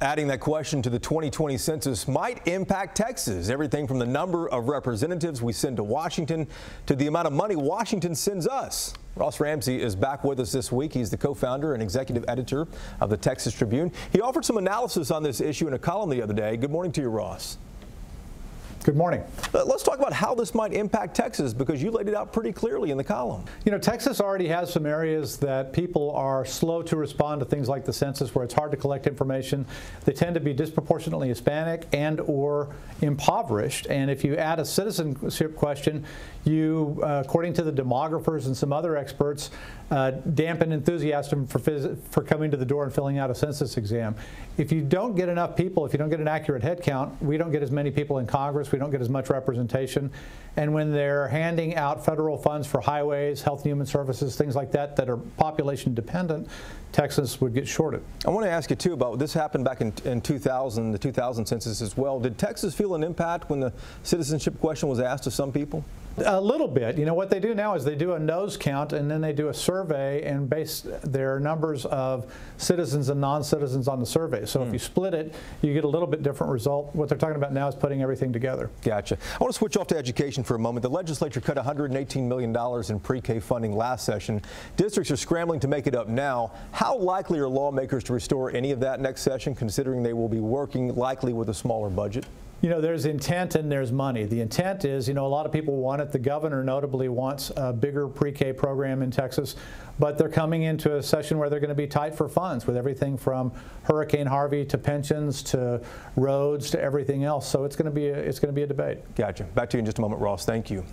Adding that question to the 2020 census might impact Texas. Everything from the number of representatives we send to Washington to the amount of money Washington sends us. Ross Ramsey is back with us this week. He's the co-founder and executive editor of the Texas Tribune. He offered some analysis on this issue in a column the other day. Good morning to you, Ross. Good morning. Let's talk about how this might impact Texas, because you laid it out pretty clearly in the column. You know, Texas already has some areas that people are slow to respond to things like the census, where it's hard to collect information. They tend to be disproportionately Hispanic and or impoverished. And if you add a citizenship question, you, according to the demographers and some other experts, dampen enthusiasm for coming to the door and filling out a census exam. If you don't get enough people, if you don't get an accurate head count, we don't get as many people in Congress, we don't get as much representation. And when they're handing out federal funds for highways, health and human services, things like that, that are population dependent, Texas would get shorted. I want to ask you too about this happened back in 2000, the 2000 census as well. Did Texas feel an impact when the citizenship question was asked to some people? A little bit. You know, what they do now is they do a nose count and then they do a survey and base their numbers of citizens and non-citizens on the survey. So if you split it, you get a little bit different result. What they're talking about now is putting everything together. Gotcha. I want to switch off to education for a moment. The legislature cut $118 million in pre-K funding last session. Districts are scrambling to make it up now. How likely are lawmakers to restore any of that next session, considering they will be working likely with a smaller budget? You know, there's intent and there's money. The intent is, you know, a lot of people want it. The governor notably wants a bigger pre-K program in Texas, but they're coming into a session where they're going to be tight for funds with everything from Hurricane Harvey to pensions to roads to everything else. So it's going to be a debate. Gotcha. Back to you in just a moment, Ross. Thank you.